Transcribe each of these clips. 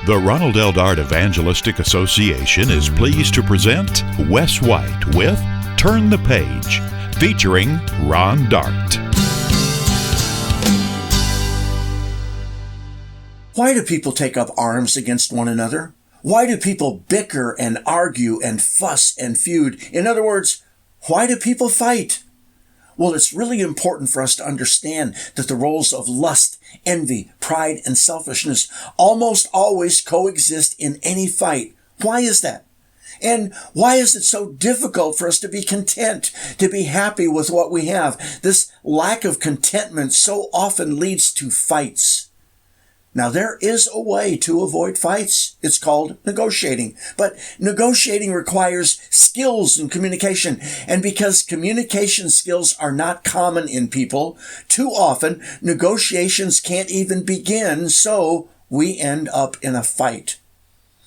The Ronald Evangelistic Association is pleased to present Wes White with Turn the Page, featuring Ron Dart. Why do people take up arms against one another? Why do people bicker and argue and fuss and feud? In other words, why do people fight? Well, it's really important for us to understand that the roles of lust, envy, pride, and selfishness almost always coexist in any fight. Why is that? And why is it so difficult for us to be content, to be happy with what we have? This lack of contentment so often leads to fights. Now, there is a way to avoid fights. It's called negotiating. But negotiating requires skills in communication. And because communication skills are not common in people, too often negotiations can't even begin, so we end up in a fight.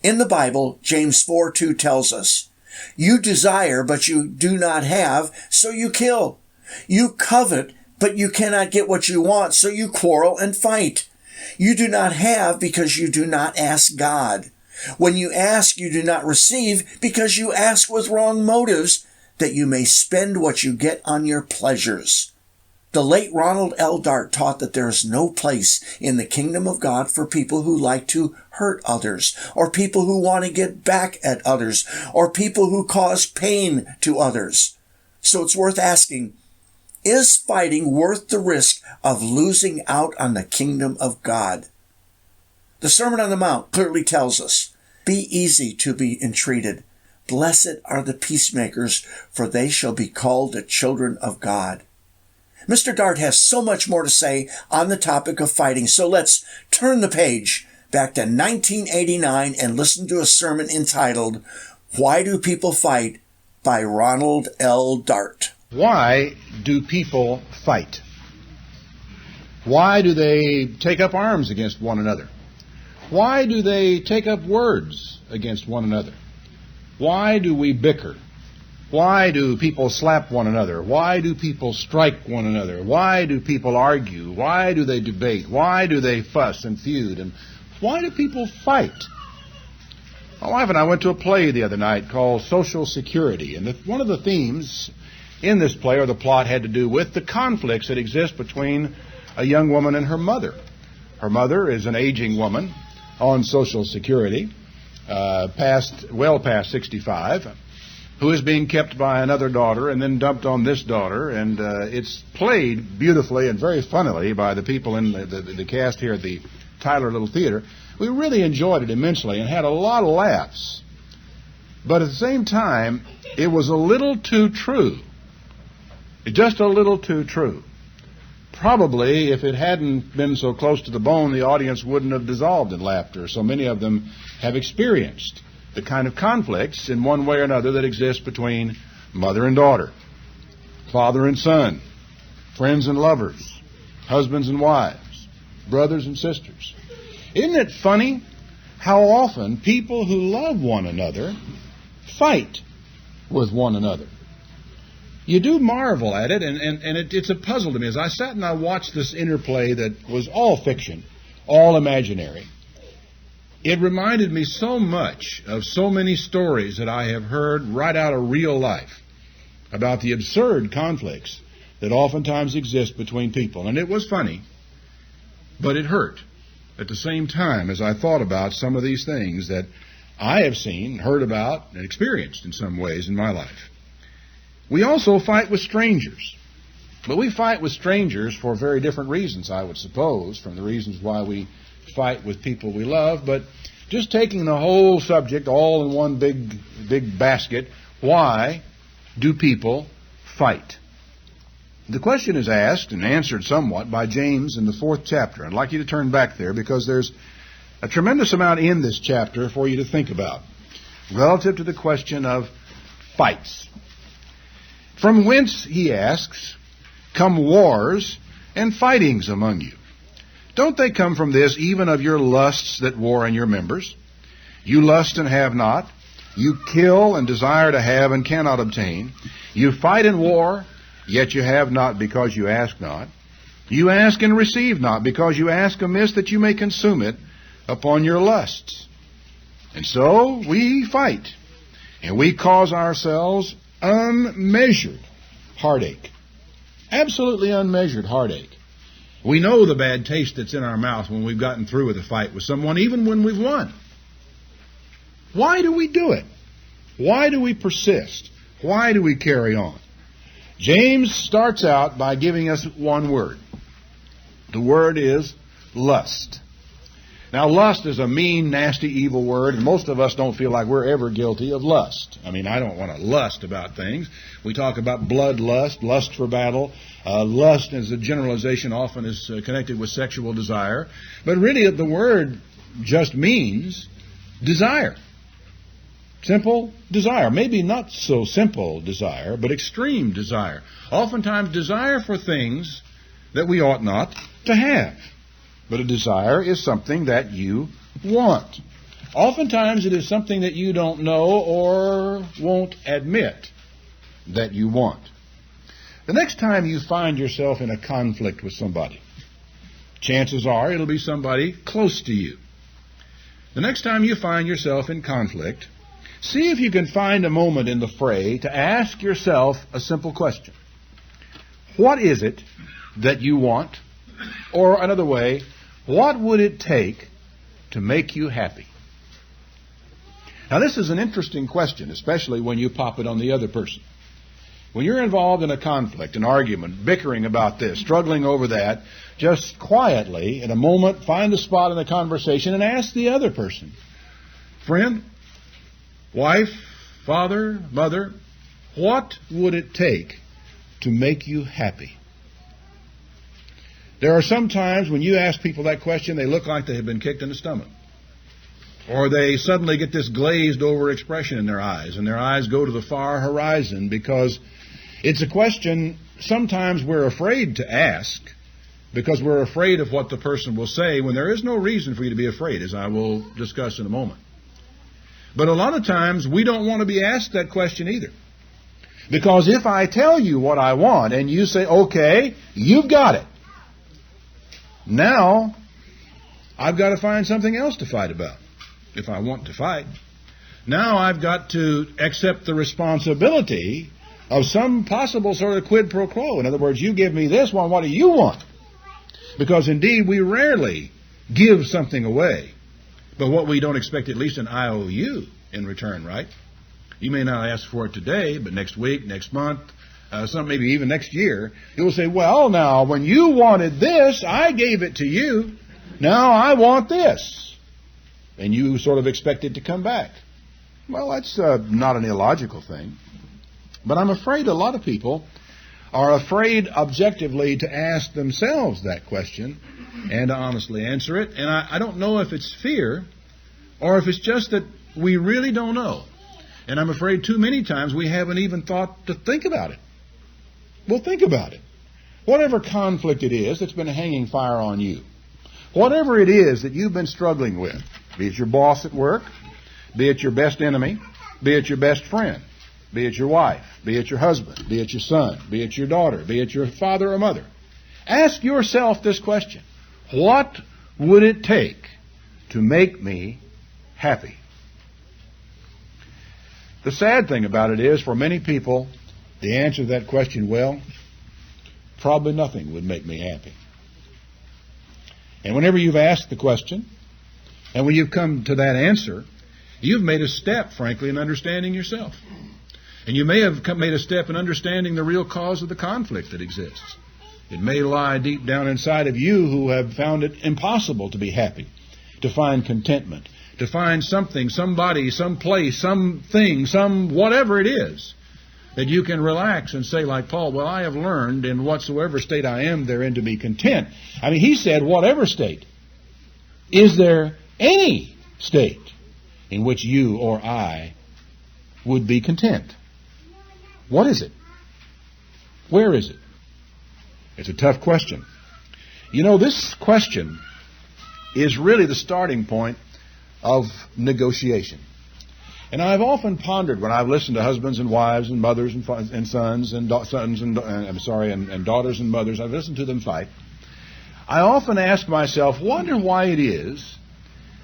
In the Bible, James 4:2 tells us, "You desire, but you do not have, so you kill. You covet, but you cannot get what you want, so you quarrel and fight. You do not have because you do not ask God. When you ask, you do not receive because you ask with wrong motives, that you may spend what you get on your pleasures." The late Ronald Dart taught that there is no place in the kingdom of God for people who like to hurt others, or people who want to get back at others, or people who cause pain to others. So it's worth asking, is fighting worth the risk of losing out on the kingdom of God? The Sermon on the Mount clearly tells us, "Be easy to be entreated. Blessed are the peacemakers, for they shall be called the children of God." Mr. Dart has so much more to say on the topic of fighting, so let's turn the page back to 1989 and listen to a sermon entitled, "Why Do People Fight?" by Ronald Dart. Why do people fight? Why do they take up arms against one another? Why do they take up words against one another? Why do we bicker? Why do people slap one another? Why do people strike one another? Why do people argue? Why do they debate? Why do they fuss and feud? And why do people fight? My wife and I went to a play the other night called Social Security, and one of the themes in this play, or the plot, had to do with the conflicts that exist between a young woman and her mother. Her mother is an aging woman on Social Security, well past 65, who is being kept by another daughter and then dumped on this daughter, and it's played beautifully and very funnily by the people in the cast here at the Tyler Little Theater. We really enjoyed it immensely and had a lot of laughs. But at the same time, it was a little too true. Just a little too true. Probably, if it hadn't been so close to the bone, the audience wouldn't have dissolved in laughter. So many of them have experienced the kind of conflicts in one way or another that exist between mother and daughter, father and son, friends and lovers, husbands and wives, brothers and sisters. Isn't it funny how often people who love one another fight with one another? You do marvel at it, and it's a puzzle to me. As I sat and I watched this interplay that was all fiction, all imaginary, it reminded me so much of so many stories that I have heard right out of real life about the absurd conflicts that oftentimes exist between people. And it was funny, but it hurt at the same time as I thought about some of these things that I have seen, heard about, and experienced in some ways in my life. We also fight with strangers. But we fight with strangers for very different reasons, I would suppose, from the reasons why we fight with people we love. But just taking the whole subject all in one big basket, why do people fight? The question is asked and answered somewhat by James in the 4th chapter. I'd like you to turn back there because there's a tremendous amount in this chapter for you to think about relative to the question of fights. From whence, he asks, come wars and fightings among you? Don't they come from this, even of your lusts that war in your members? You lust and have not. You kill and desire to have and cannot obtain. You fight and war, yet you have not because you ask not. You ask and receive not because you ask amiss that you may consume it upon your lusts. And so we fight, and we cause ourselves unmeasured heartache. Absolutely unmeasured heartache. We know the bad taste that's in our mouth when we've gotten through with a fight with someone, even when we've won. Why do we do it? Why do we persist? Why do we carry on? James starts out by giving us one word. The word is lust. Now, lust is a mean, nasty, evil word, and most of us don't feel like we're ever guilty of lust. I mean, I don't want to lust about things. We talk about bloodlust, lust for battle. Lust, as a generalization, often is connected with sexual desire. But really, the word just means desire. Simple desire. Maybe not so simple desire, but extreme desire. Oftentimes, desire for things that we ought not to have. But a desire is something that you want. Oftentimes it is something that you don't know or won't admit that you want. The next time you find yourself in a conflict with somebody, chances are it'll be somebody close to you. The next time you find yourself in conflict, see if you can find a moment in the fray to ask yourself a simple question. What is it that you want? Or another way, what would it take to make you happy? Now, this is an interesting question, especially when you pop it on the other person. When you're involved in a conflict, an argument, bickering about this, struggling over that, just quietly, in a moment, find a spot in the conversation and ask the other person, friend, wife, father, mother, what would it take to make you happy? There are some times when you ask people that question, they look like they have been kicked in the stomach. Or they suddenly get this glazed over expression in their eyes, and their eyes go to the far horizon because it's a question sometimes we're afraid to ask because we're afraid of what the person will say when there is no reason for you to be afraid, as I will discuss in a moment. But a lot of times we don't want to be asked that question either. Because if I tell you what I want and you say, okay, you've got it, now I've got to find something else to fight about if I want to fight. Now I've got to accept the responsibility of some possible sort of quid pro quo. In other words, you give me this one, what do you want? Because indeed we rarely give something away, but what we don't expect at least an IOU in return, right? You may not ask for it today, but next week, next month, maybe even next year, you will say, well, now, when you wanted this, I gave it to you. Now I want this. And you sort of expect it to come back. Well, that's not an illogical thing. But I'm afraid a lot of people are afraid objectively to ask themselves that question and to honestly answer it. And I don't know if it's fear or if it's just that we really don't know. And I'm afraid too many times we haven't even thought to think about it. Well, think about it. Whatever conflict it is that's been hanging fire on you, whatever it is that you've been struggling with, be it your boss at work, be it your best enemy, be it your best friend, be it your wife, be it your husband, be it your son, be it your daughter, be it your father or mother, ask yourself this question. What would it take to make me happy? The sad thing about it is, for many people, the answer to that question, well, probably nothing would make me happy. And whenever you've asked the question, and when you've come to that answer, you've made a step, frankly, in understanding yourself. And you may have made a step in understanding the real cause of the conflict that exists. It may lie deep down inside of you who have found it impossible to be happy, to find contentment, to find something, somebody, some place, something, some whatever it is, that you can relax and say, like Paul, well, I have learned in whatsoever state I am therein to be content. I mean, he said, whatever state. Is there any state in which you or I would be content? What is it? Where is it? It's a tough question. You know, this question is really the starting point of negotiation. And I've often pondered when I've listened to husbands and wives and mothers and sons and and daughters and mothers. I've listened to them fight. I often ask myself, wonder why it is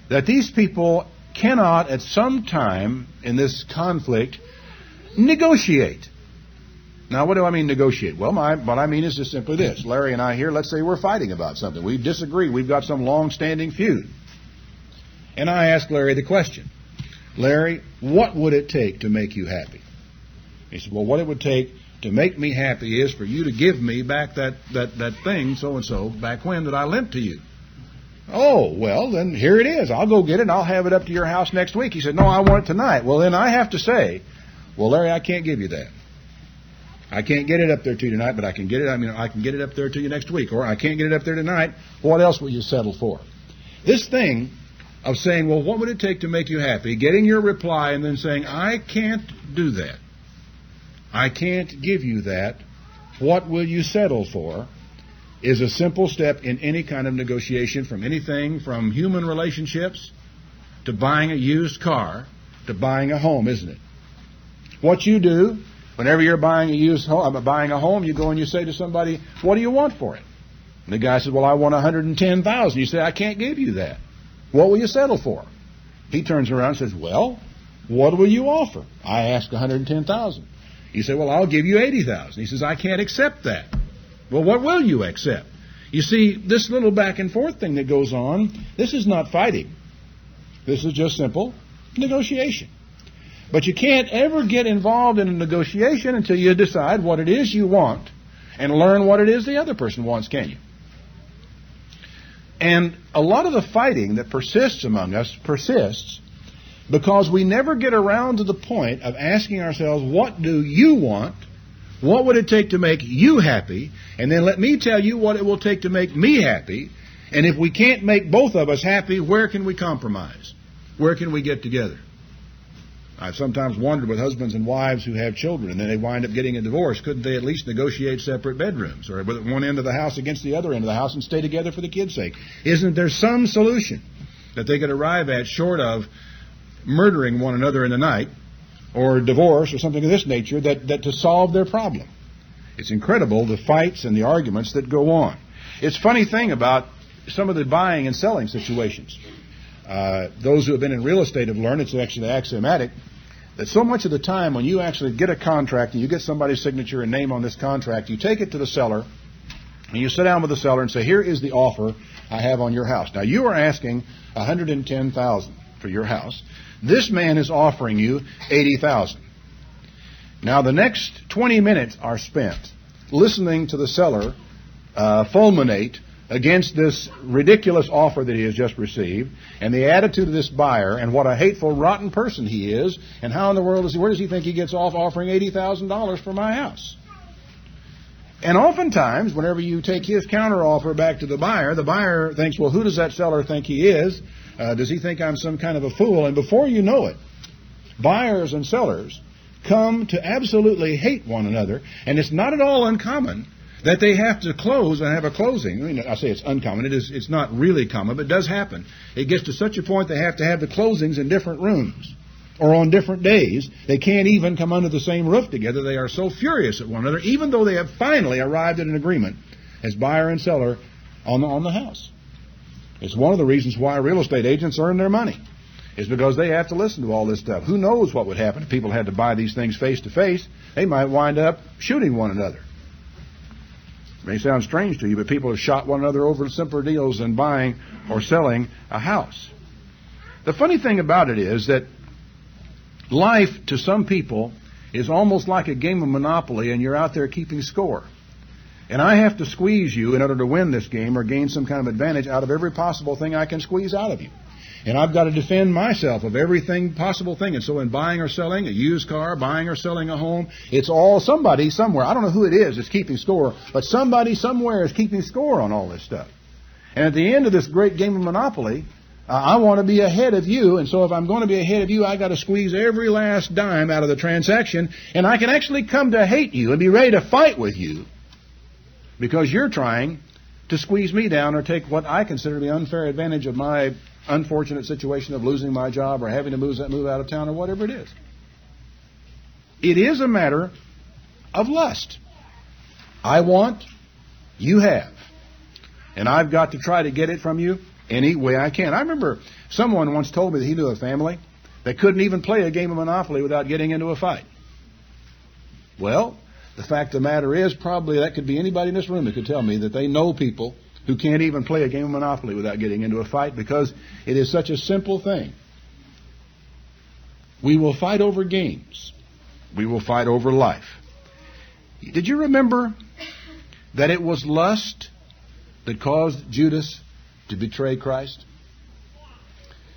that these people cannot at some time in this conflict negotiate. Now, what do I mean negotiate? Well, what I mean is just simply this. Larry and I here, let's say we're fighting about something. We disagree. We've got some long-standing feud. And I ask Larry the question, Larry, what would it take to make you happy? He said, well, what it would take to make me happy is for you to give me back that thing, so-and-so, back when that I lent to you. Oh, well, then here it is. I'll go get it and I'll have it up to your house next week. He said, no, I want it tonight. Well, then I have to say, well, Larry, I can't give you that. I can't get it up there to you tonight, but I can get it up there to you next week. Or I can't get it up there tonight. What else will you settle for? This thing of saying, well, what would it take to make you happy? Getting your reply and then saying, I can't do that. I can't give you that. What will you settle for? Is a simple step in any kind of negotiation, from anything from human relationships to buying a used car to buying a home, isn't it? What you do whenever you're buying a home, you go and you say to somebody, what do you want for it? And the guy says, well, I want $110,000. You say, I can't give you that. What will you settle for? He turns around and says, well, what will you offer? I ask $110,000. You say, well, I'll give you $80,000. He says, I can't accept that. Well, what will you accept? You see, this little back and forth thing that goes on, this is not fighting. This is just simple negotiation. But you can't ever get involved in a negotiation until you decide what it is you want and learn what it is the other person wants, can you? And a lot of the fighting that persists among us persists because we never get around to the point of asking ourselves, what do you want? What would it take to make you happy? And then let me tell you what it will take to make me happy. And if we can't make both of us happy, where can we compromise? Where can we get together? I've sometimes wondered with husbands and wives who have children and then they wind up getting a divorce, couldn't they at least negotiate separate bedrooms or with one end of the house against the other end of the house and stay together for the kids' sake? Isn't there some solution that they could arrive at short of murdering one another in the night or divorce or something of this nature that to solve their problem? It's incredible the fights and the arguments that go on. It's a funny thing about some of the buying and selling situations. Those who have been in real estate have learned, it's actually axiomatic, that so much of the time when you actually get a contract and you get somebody's signature and name on this contract, you take it to the seller and you sit down with the seller and say, here is the offer I have on your house. Now you are asking $110,000 for your house. This man is offering you $80,000. Now the next 20 minutes are spent listening to the seller fulminate against this ridiculous offer that he has just received, and the attitude of this buyer, and what a hateful, rotten person he is, and how in the world where does he think he gets off offering $80,000 for my house? And oftentimes, whenever you take his counteroffer back to the buyer thinks, well, who does that seller think he is? Does he think I'm some kind of a fool? And before you know it, buyers and sellers come to absolutely hate one another, and it's not at all uncommon that they have to close and have a closing. I mean, I say it's uncommon. It's not really common, but it does happen. It gets to such a point they have to have the closings in different rooms or on different days. They can't even come under the same roof together. They are so furious at one another, even though they have finally arrived at an agreement as buyer and seller on the house. It's one of the reasons why real estate agents earn their money, is because they have to listen to all this stuff. Who knows what would happen if people had to buy these things face to face? They might wind up shooting one another. It may sound strange to you, but people have shot one another over simpler deals than buying or selling a house. The funny thing about it is that life to some people is almost like a game of Monopoly, and you're out there keeping score. And I have to squeeze you in order to win this game or gain some kind of advantage out of every possible thing I can squeeze out of you. And I've got to defend myself of everything possible thing. And so in buying or selling a used car, buying or selling a home, it's all somebody somewhere. I don't know who it is that's keeping score, but somebody somewhere is keeping score on all this stuff. And at the end of this great game of Monopoly, I want to be ahead of you. And so if I'm going to be ahead of you, I got to squeeze every last dime out of the transaction. And I can actually come to hate you and be ready to fight with you because you're trying to squeeze me down or take what I consider to be unfair advantage of my unfortunate situation of losing my job or having to move out of town or whatever it is. It is a matter of lust. I want, you have. And I've got to try to get it from you any way I can. I remember someone once told me that he knew a family that couldn't even play a game of Monopoly without getting into a fight. Well, the fact of the matter is, probably that could be anybody in this room that could tell me that they know people who can't even play a game of Monopoly without getting into a fight, because it is such a simple thing. We will fight over games. We will fight over life. Did you remember that it was lust that caused Judas to betray Christ?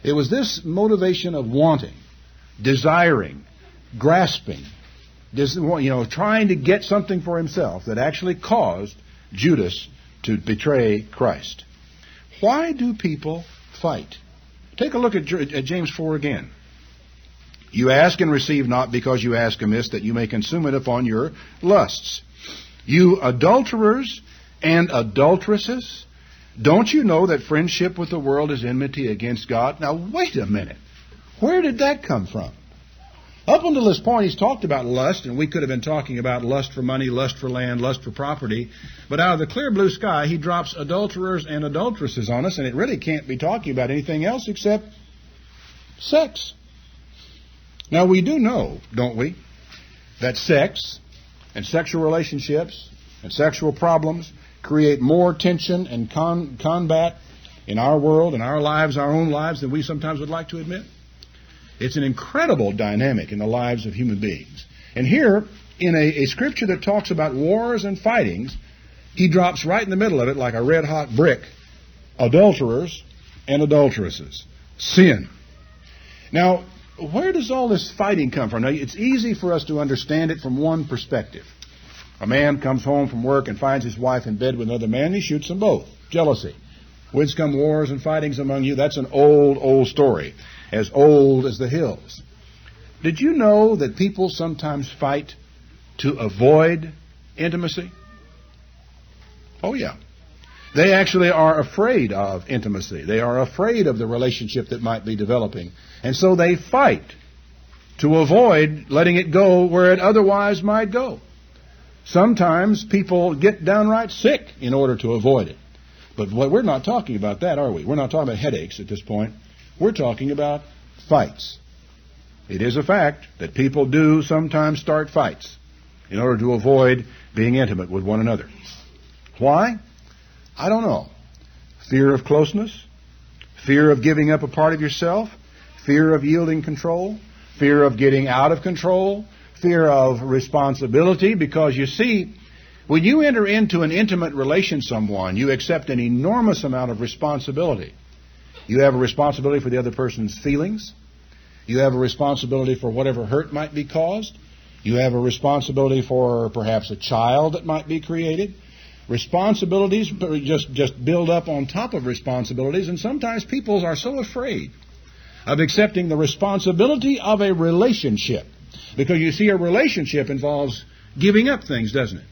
It was this motivation of wanting, desiring, grasping, trying to get something for himself that actually caused Judas to betray Christ. Why do people fight? Take a look at James 4 again. You ask and receive not, because you ask amiss, that you may consume it upon your lusts. You adulterers and adulteresses, don't you know that friendship with the world is enmity against God? Now, wait a minute. Where did that come from? Up until this point, he's talked about lust, and we could have been talking about lust for money, lust for land, lust for property. But out of the clear blue sky, he drops adulterers and adulteresses on us, and it really can't be talking about anything else except sex. Now, we do know, don't we, that sex and sexual relationships and sexual problems create more tension and combat in our world, in our lives, our own lives, than we sometimes would like to admit. It's an incredible dynamic in the lives of human beings. And here, in a scripture that talks about wars and fightings, he drops right in the middle of it like a red-hot brick, adulterers and adulteresses. Sin. Now, where does all this fighting come from? Now, it's easy for us to understand it from one perspective. A man comes home from work and finds his wife in bed with another man, and he shoots them both. Jealousy. Whence come wars and fightings among you? That's an old, old story. As old as the hills. Did you know that people sometimes fight to avoid intimacy? Oh, yeah. They actually are afraid of intimacy. They are afraid of the relationship that might be developing. And so they fight to avoid letting it go where it otherwise might go. Sometimes people get downright sick in order to avoid it. But we're not talking about that, are we? We're not talking about headaches at this point. We're talking about fights. It is a fact that people do sometimes start fights in order to avoid being intimate with one another. Why? I don't know. Fear of closeness, fear of giving up a part of yourself, fear of yielding control, fear of getting out of control, fear of responsibility, because you see, when you enter into an intimate relation with someone, you accept an enormous amount of responsibility. You have a responsibility for the other person's feelings. You have a responsibility for whatever hurt might be caused. You have a responsibility for perhaps a child that might be created. Responsibilities just build up on top of responsibilities, and sometimes people are so afraid of accepting the responsibility of a relationship. Because you see, a relationship involves giving up things, doesn't it?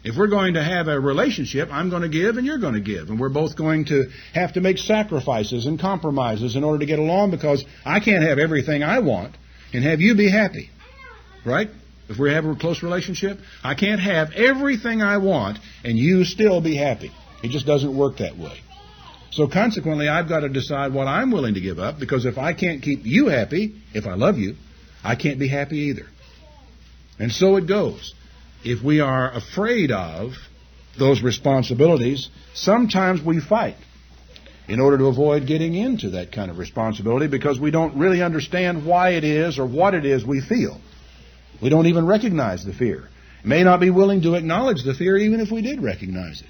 If we're going to have a relationship, I'm going to give and you're going to give. And we're both going to have to make sacrifices and compromises in order to get along, because I can't have everything I want and have you be happy. Right? If we have a close relationship, I can't have everything I want and you still be happy. It just doesn't work that way. So consequently, I've got to decide what I'm willing to give up, because if I can't keep you happy, if I love you, I can't be happy either. And so it goes. If we are afraid of those responsibilities, sometimes we fight in order to avoid getting into that kind of responsibility, because we don't really understand why it is or what it is we feel. We don't even recognize the fear. May not be willing to acknowledge the fear even if we did recognize it.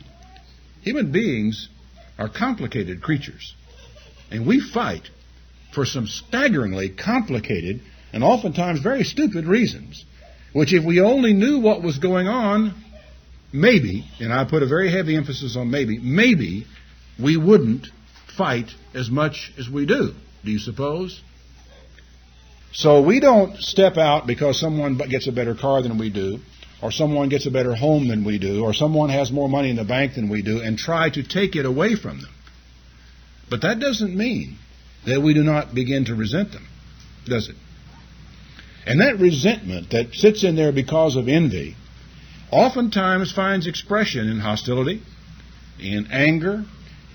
Human beings are complicated creatures, and we fight for some staggeringly complicated and oftentimes very stupid reasons, which if we only knew what was going on, maybe, and I put a very heavy emphasis on maybe we wouldn't fight as much as we do. Do you suppose? So we don't step out because someone gets a better car than we do, or someone gets a better home than we do, or someone has more money in the bank than we do, and try to take it away from them. But that doesn't mean that we do not begin to resent them, does it? And that resentment that sits in there because of envy oftentimes finds expression in hostility, in anger,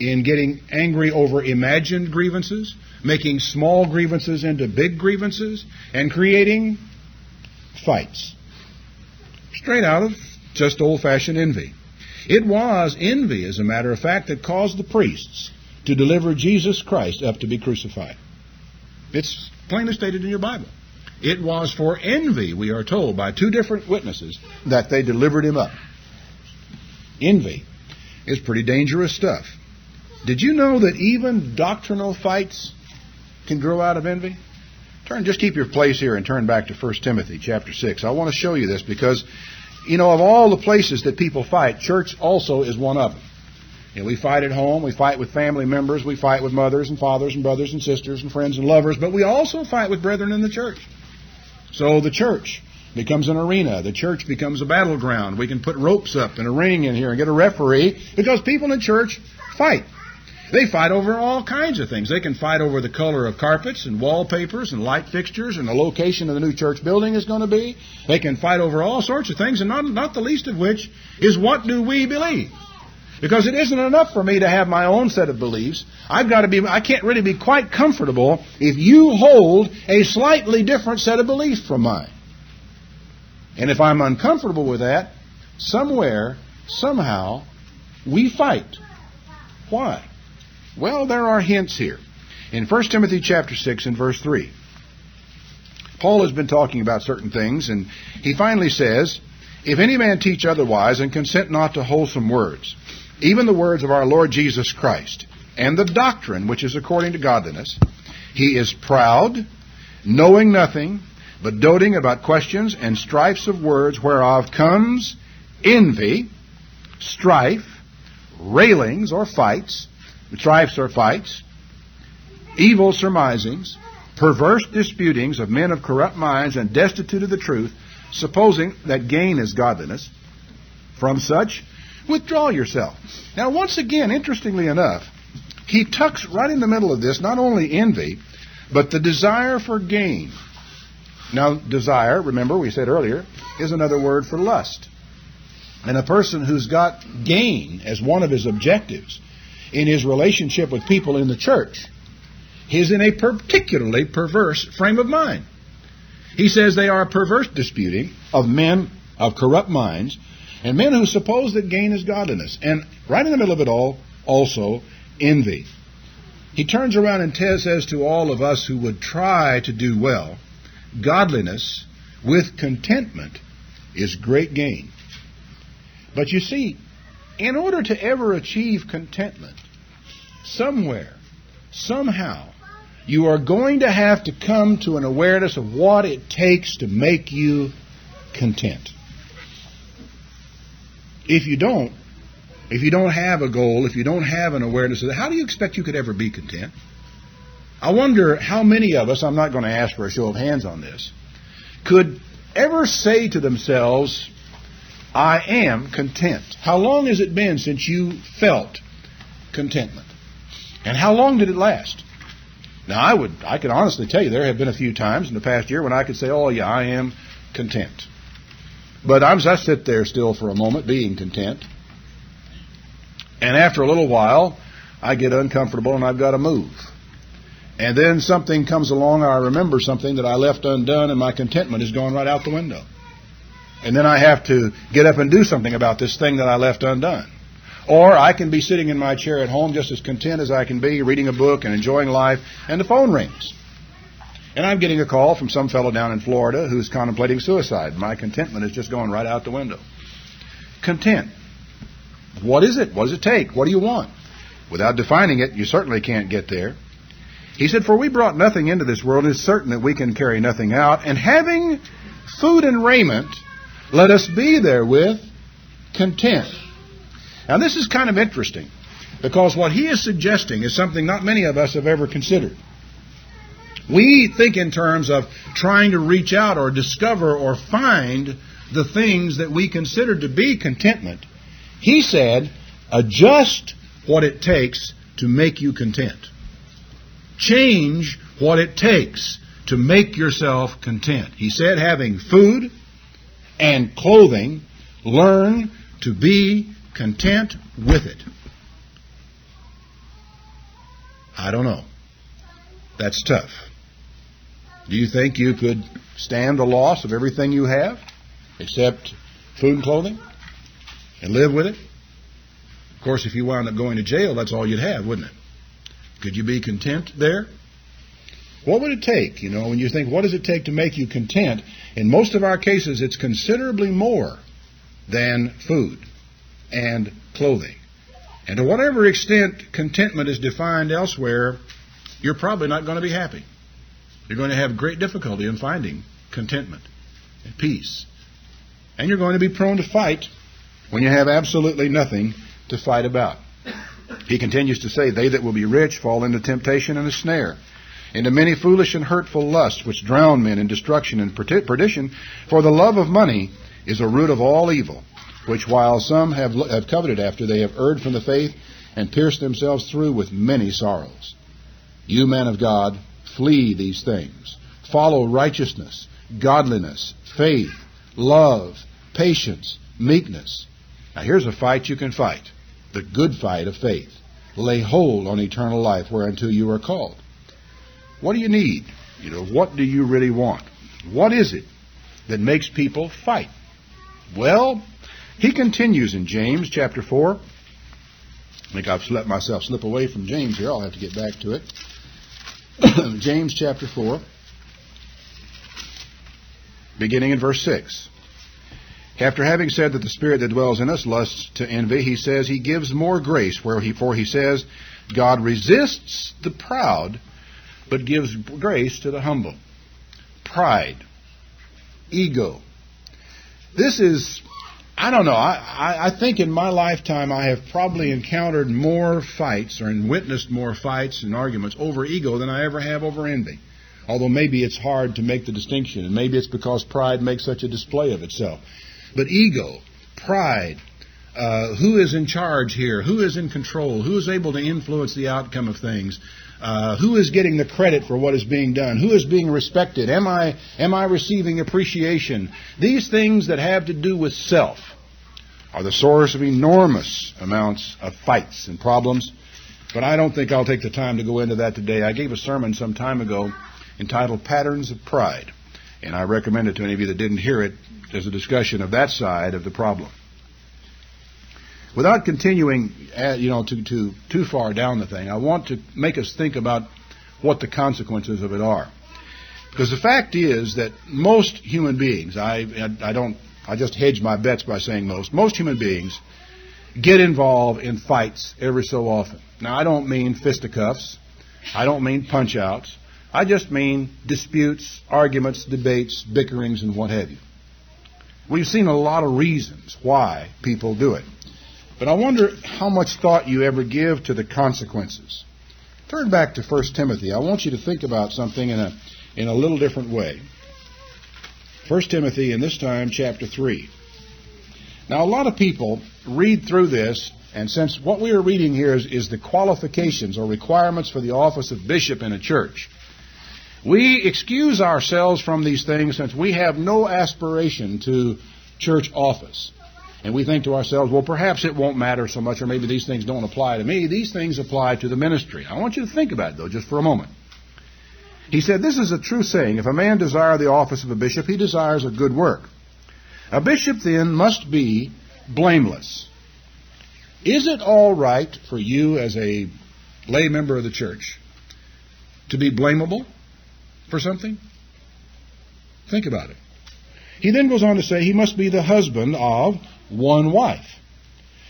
in getting angry over imagined grievances, making small grievances into big grievances, and creating fights. Straight out of just old-fashioned envy. It was envy, as a matter of fact, that caused the priests to deliver Jesus Christ up to be crucified. It's plainly stated in your Bible. It was for envy, we are told, by two different witnesses, that they delivered him up. Envy is pretty dangerous stuff. Did you know that even doctrinal fights can grow out of envy? Just keep your place here and turn back to 1 Timothy chapter 6. I want to show you this because, of all the places that people fight, church also is one of them. We fight at home, we fight with family members, we fight with mothers and fathers and brothers and sisters and friends and lovers, but we also fight with brethren in the church. So the church becomes an arena. The church becomes a battleground. We can put ropes up and a ring in here and get a referee because people in church fight. They fight over all kinds of things. They can fight over the color of carpets and wallpapers and light fixtures and the location of the new church building is going to be. They can fight over all sorts of things, and not the least of which is, what do we believe? Because it isn't enough for me to have my own set of beliefs. I can't really be quite comfortable if you hold a slightly different set of beliefs from mine. And if I'm uncomfortable with that, somewhere, somehow, we fight. Why? Well, there are hints here. In 1 Timothy chapter 6 and verse 3, Paul has been talking about certain things, and he finally says, "If any man teach otherwise, and consent not to wholesome words, even the words of our Lord Jesus Christ, and the doctrine which is according to godliness, he is proud, knowing nothing, but doting about questions and strifes of words, whereof comes envy, strife, railings or fights," strifes or fights, "evil surmisings, perverse disputings of men of corrupt minds and destitute of the truth, supposing that gain is godliness. From such, withdraw yourself." Now, once again, interestingly enough, he tucks right in the middle of this not only envy, but the desire for gain. Now, desire, remember we said earlier, is another word for lust. And a person who's got gain as one of his objectives in his relationship with people in the church is in a particularly perverse frame of mind. He says they are perverse disputing of men of corrupt minds and men who suppose that gain is godliness. And right in the middle of it all, also, envy. He turns around and says to all of us who would try to do well, godliness with contentment is great gain. But you see, in order to ever achieve contentment, somewhere, somehow, you are going to have to come to an awareness of what it takes to make you content. If you don't have a goal, if you don't have an awareness of that, how do you expect you could ever be content? I wonder how many of us, I'm not going to ask for a show of hands on this, could ever say to themselves, "I am content." How long has it been since you felt contentment? And how long did it last? Now, I can honestly tell you there have been a few times in the past year when I could say, "Oh yeah, I am content." But I sit there still for a moment being content. And after a little while, I get uncomfortable and I've got to move. And then something comes along, I remember something that I left undone, and my contentment is gone right out the window. And then I have to get up and do something about this thing that I left undone. Or I can be sitting in my chair at home just as content as I can be, reading a book and enjoying life, and the phone rings. And I'm getting a call from some fellow down in Florida who's contemplating suicide. My contentment is just going right out the window. Content. What is it? What does it take? What do you want? Without defining it, you certainly can't get there. He said, "For we brought nothing into this world, it is certain that we can carry nothing out. And having food and raiment, let us be therewith content." Now this is kind of interesting, because what he is suggesting is something not many of us have ever considered. We think in terms of trying to reach out or discover or find the things that we consider to be contentment. He said, adjust what it takes to make you content. Change what it takes to make yourself content. He said, having food and clothing, learn to be content with it. I don't know. That's tough. Do you think you could stand the loss of everything you have, except food and clothing, and live with it? Of course, if you wound up going to jail, that's all you'd have, wouldn't it? Could you be content there? What would it take? When you think, what does it take to make you content? In most of our cases, it's considerably more than food and clothing. And to whatever extent contentment is defined elsewhere, you're probably not going to be happy. You're going to have great difficulty in finding contentment and peace. And you're going to be prone to fight when you have absolutely nothing to fight about. He continues to say, they that will be rich fall into temptation and a snare, into many foolish and hurtful lusts, which drown men in destruction and perdition. For the love of money is a root of all evil, which while some have coveted after, they have erred from the faith and pierced themselves through with many sorrows. You, man of God, flee these things. Follow righteousness, godliness, faith, love, patience, meekness. Now here's a fight you can fight, the good fight of faith. Lay hold on eternal life whereunto you are called. What do you need? What do you really want? What is it that makes people fight? Well, he continues in James chapter 4. I think I've let myself slip away from James here. I'll have to get back to it. James chapter 4, beginning in verse 6. After having said that the Spirit that dwells in us lusts to envy, he says he gives more grace, for he says, God resists the proud, but gives grace to the humble. Pride. Ego. This is, I don't know, I think in my lifetime I have probably encountered more fights or witnessed more fights and arguments over ego than I ever have over envy. Although maybe it's hard to make the distinction, and maybe it's because pride makes such a display of itself. But ego, pride, who is in charge here? Who is in control? Who is able to influence the outcome of things? Who is getting the credit for what is being done? Who is being respected? Am I receiving appreciation? These things that have to do with self are the source of enormous amounts of fights and problems. But I don't think I'll take the time to go into that today. I gave a sermon some time ago entitled Patterns of Pride, and I recommend it to any of you that didn't hear it as a discussion of that side of the problem. Without continuing, too far down the thing, I want to make us think about what the consequences of it are. Because the fact is that most human beings, I just hedge my bets by saying most human beings get involved in fights every so often. Now, I don't mean fisticuffs. I don't mean punch-outs. I just mean disputes, arguments, debates, bickerings, and what have you. We've seen a lot of reasons why people do it. But I wonder how much thought you ever give to the consequences. Turn back to 1 Timothy. I want you to think about something in a little different way. 1 Timothy, and this time chapter 3. Now, a lot of people read through this, and since what we are reading here is the qualifications or requirements for the office of bishop in a church, we excuse ourselves from these things since we have no aspiration to church office. And we think to ourselves, well, perhaps it won't matter so much, or maybe these things don't apply to me. These things apply to the ministry. I want you to think about it, though, just for a moment. He said, this is a true saying. If a man desire the office of a bishop, he desires a good work. A bishop, then, must be blameless. Is it all right for you as a lay member of the church to be blamable for something? Think about it. He then goes on to say he must be the husband of one wife.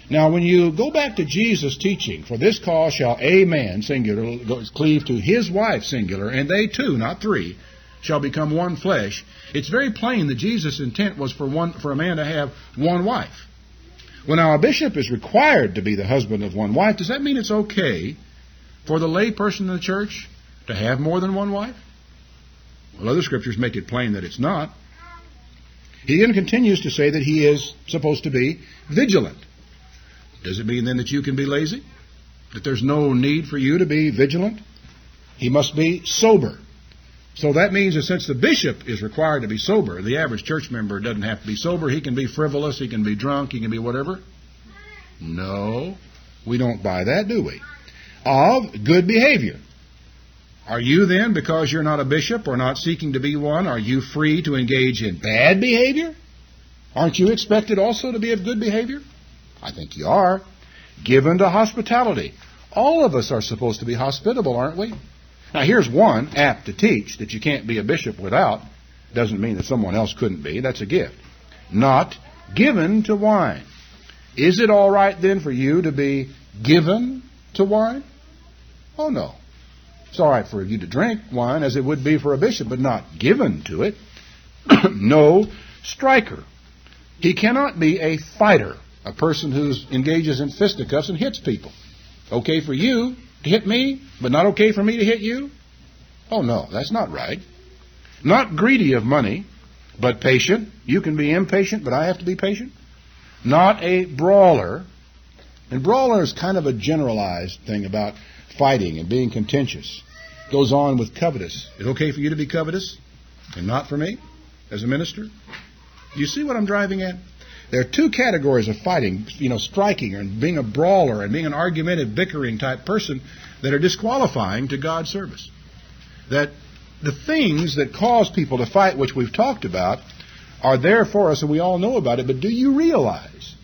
Now, when you go back to Jesus' teaching, for this cause shall a man, singular, cleave to his wife, singular, and they two, not three, shall become one flesh. It's very plain that Jesus' intent was for a man to have one wife. Well, now, a bishop is required to be the husband of one wife. Does that mean it's okay for the lay person in the church to have more than one wife? Well, other scriptures make it plain that it's not. He then continues to say that he is supposed to be vigilant. Does it mean then that you can be lazy? That there's no need for you to be vigilant? He must be sober. So that means that since the bishop is required to be sober, the average church member doesn't have to be sober. He can be frivolous, he can be drunk, he can be whatever. No, we don't buy that, do we? of good behavior. Are you then, because you're not a bishop or not seeking to be one, are you free to engage in bad behavior? Aren't you expected also to be of good behavior? I think you are. Given to hospitality. All of us are supposed to be hospitable, aren't we? Now here's one apt to teach that you can't be a bishop without. Doesn't mean that someone else couldn't be. That's a gift. Not given to wine. Is it all right then for you to be given to wine? Oh no. It's all right for you to drink wine as it would be for a bishop, but not given to it. No striker. He cannot be a fighter, a person who engages in fisticuffs and hits people. Okay for you to hit me, but not okay for me to hit you? Oh no, that's not right. Not greedy of money, but patient. You can be impatient, but I have to be patient. Not a brawler. And brawler is kind of a generalized thing about fighting and being contentious. Goes on with covetous. Is it okay for you to be covetous and not for me as a minister? Do you see what I'm driving at? There are two categories of fighting, striking and being a brawler and being an argumentative, bickering type person that are disqualifying to God's service. That the things that cause people to fight, which we've talked about, are there for us and we all know about it, but do you realize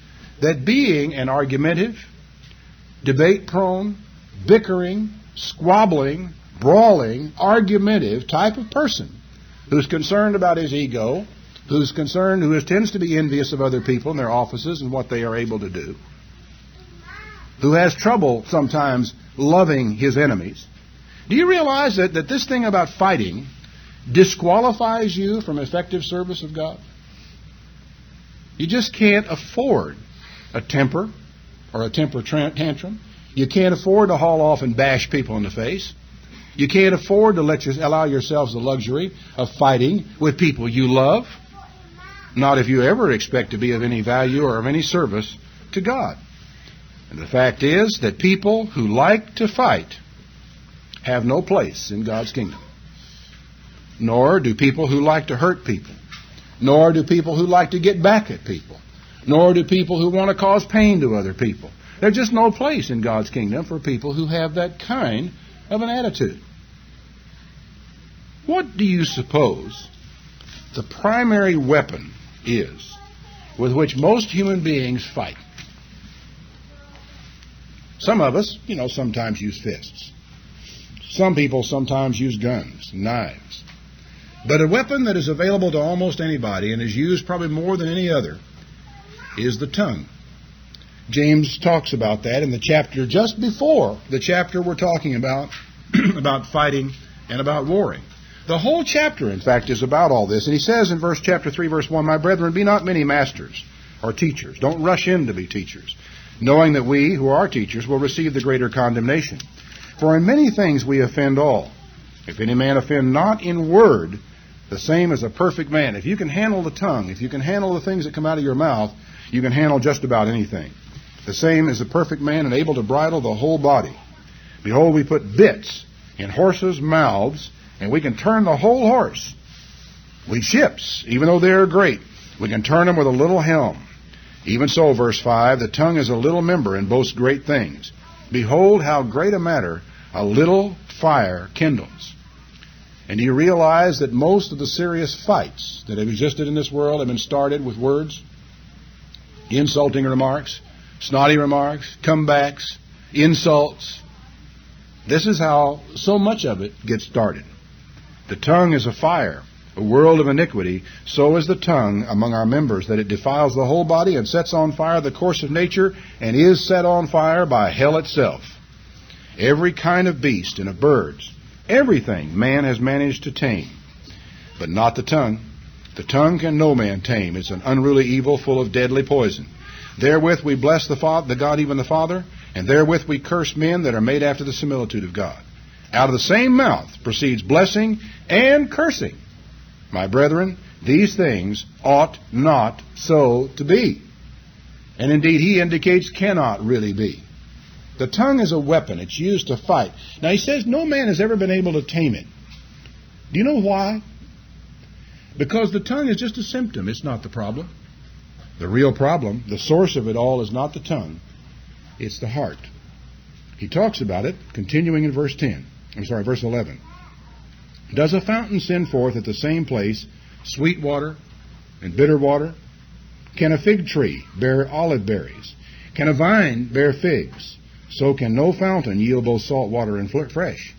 that being an argumentative, debate-prone, bickering, squabbling, brawling, argumentative type of person who's concerned about his ego, who tends to be envious of other people in their offices and what they are able to do, who has trouble sometimes loving his enemies. Do you realize that this thing about fighting disqualifies you from effective service of God? You just can't afford a temper or a temper tantrum. You can't afford to haul off and bash people in the face. You can't afford to allow yourselves the luxury of fighting with people you love. Not if you ever expect to be of any value or of any service to God. And the fact is that people who like to fight have no place in God's kingdom. Nor do people who like to hurt people. Nor do people who like to get back at people. Nor do people who want to cause pain to other people. There's just no place in God's kingdom for people who have that kind of an attitude. What do you suppose the primary weapon is with which most human beings fight? Some of us, sometimes use fists. Some people sometimes use guns, knives. But a weapon that is available to almost anybody and is used probably more than any other is the tongue. James talks about that in the chapter just before the chapter we're talking about, about fighting and about warring. The whole chapter, in fact, is about all this. And he says in chapter 3, verse 1, "My brethren, be not many masters or teachers." Don't rush in to be teachers, knowing that we, who are teachers, will receive the greater condemnation. "For in many things we offend all. If any man offend not in word, the same as a perfect man." If you can handle the tongue, if you can handle the things that come out of your mouth, you can handle just about anything. "The same as a perfect man and able to bridle the whole body. Behold, we put bits in horses' mouths, and we can turn the whole horse. We ships, even though they are great, we can turn them with a little helm. Even so," verse 5, "the tongue is a little member and boasts great things. Behold, how great a matter a little fire kindles." And do you realize that most of the serious fights that have existed in this world have been started with words? Insulting remarks, snotty remarks, comebacks, insults. This is how so much of it gets started. The tongue is a fire, a world of iniquity. So is the tongue among our members, that it defiles the whole body and sets on fire the course of nature, and is set on fire by hell itself. Every kind of beast and of birds, everything man has managed to tame, but not the tongue. The tongue can no man tame. It's an unruly evil full of deadly poison. Therewith we bless the God, even the Father, and therewith we curse men that are made after the similitude of God. Out of the same mouth proceeds blessing and cursing. My brethren, these things ought not so to be. And indeed, he indicates cannot really be. The tongue is a weapon. It's used to fight. Now, he says no man has ever been able to tame it. Do you know why? Because the tongue is just a symptom. It's not the problem. The real problem, the source of it all, is not the tongue. It's the heart. He talks about it, continuing in verse 11. Does a fountain send forth at the same place sweet water and bitter water? Can a fig tree bear olive berries? Can a vine bear figs? So can no fountain yield both salt water and fresh.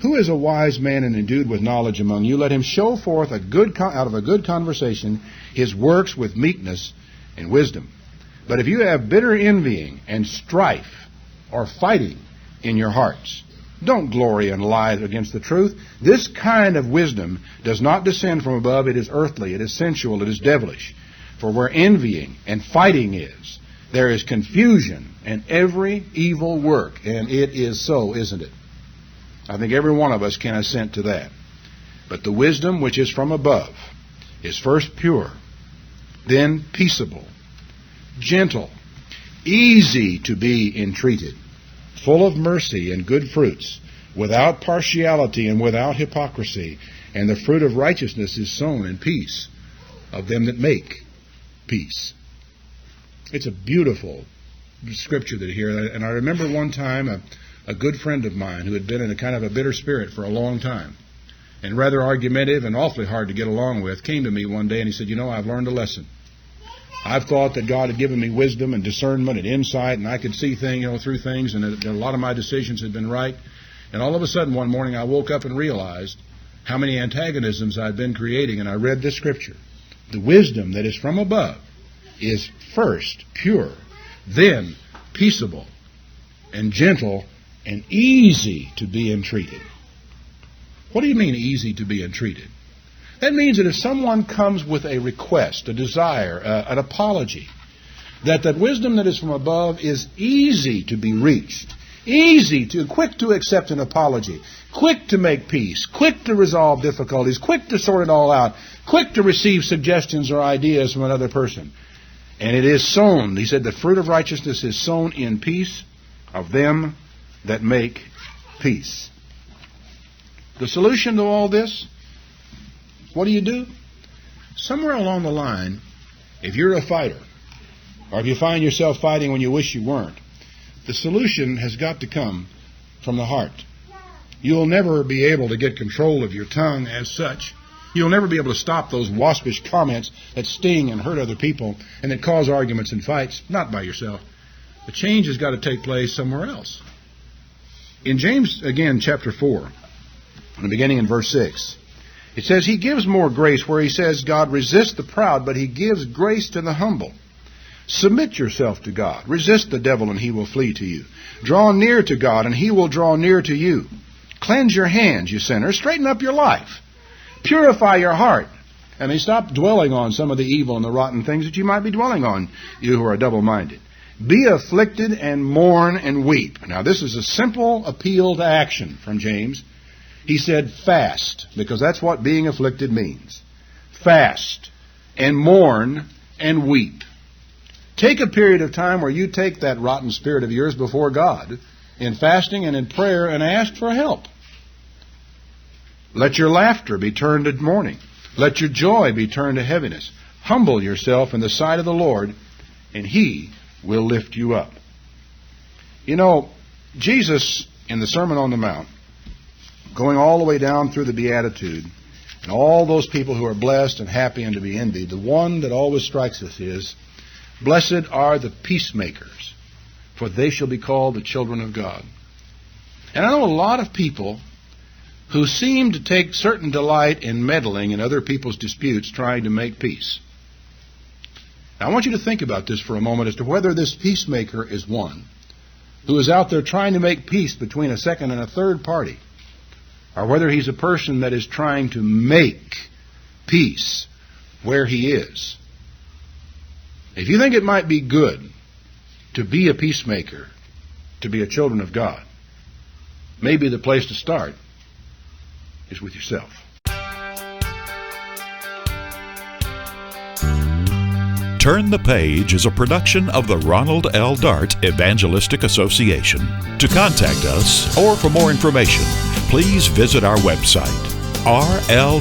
Who is a wise man and endued with knowledge among you? Let him show forth out of a good conversation his works with meekness and wisdom. But if you have bitter envying and strife or fighting in your hearts, don't glory and lie against the truth. This kind of wisdom does not descend from above. It is earthly, it is sensual, it is devilish. For where envying and fighting is, there is confusion and every evil work. And it is so, isn't it? I think every one of us can assent to that. But the wisdom which is from above is first pure, then peaceable, gentle, easy to be entreated, full of mercy and good fruits, without partiality and without hypocrisy. And the fruit of righteousness is sown in peace of them that make peace. It's a beautiful scripture that here. And I remember one time a good friend of mine who had been in a kind of a bitter spirit for a long time and rather argumentative and awfully hard to get along with, came to me one day and he said, I've learned a lesson. I've thought that God had given me wisdom and discernment and insight, and I could see things, through things, and that a lot of my decisions had been right. And all of a sudden one morning I woke up and realized how many antagonisms I'd been creating, and I read this scripture. The wisdom that is from above is first pure, then peaceable and gentle and easy to be entreated. What do you mean easy to be entreated? That means that if someone comes with a request, a desire, an apology, that wisdom that is from above is easy to be reached, quick to accept an apology, quick to make peace, quick to resolve difficulties, quick to sort it all out, quick to receive suggestions or ideas from another person. And it is sown, he said, the fruit of righteousness is sown in peace of them that make peace. The solution to all this, what do? Somewhere along the line, if you're a fighter, or if you find yourself fighting when you wish you weren't, the solution has got to come from the heart. You'll never be able to get control of your tongue as such. You'll never be able to stop those waspish comments that sting and hurt other people and that cause arguments and fights, not by yourself. The change has got to take place somewhere else. In James, again, chapter 4, beginning in verse 6, it says, He gives more grace, where he says, God resists the proud, but he gives grace to the humble. Submit yourself to God. Resist the devil, and he will flee to you. Draw near to God, and he will draw near to you. Cleanse your hands, you sinners. Straighten up your life. Purify your heart. I mean, stop dwelling on some of the evil and the rotten things that you might be dwelling on, you who are double-minded. Be afflicted and mourn and weep. Now, this is a simple appeal to action from James. He said fast, because that's what being afflicted means. Fast and mourn and weep. Take a period of time where you take that rotten spirit of yours before God in fasting and in prayer and ask for help. Let your laughter be turned to mourning. Let your joy be turned to heaviness. Humble yourself in the sight of the Lord, and He will lift you up. Jesus, in the Sermon on the Mount, going all the way down through the Beatitude, and all those people who are blessed and happy and to be envied, the one that always strikes us is, Blessed are the peacemakers, for they shall be called the children of God. And I know a lot of people who seem to take certain delight in meddling in other people's disputes, trying to make peace. Now, I want you to think about this for a moment as to whether this peacemaker is one who is out there trying to make peace between a second and a third party, or whether he's a person that is trying to make peace where he is. If you think it might be good to be a peacemaker, to be a children of God, maybe the place to start is with yourself. Turn the Page is a production of the Ronald L. Dart Evangelistic Association. To contact us or for more information, please visit our website, RLDEA.com.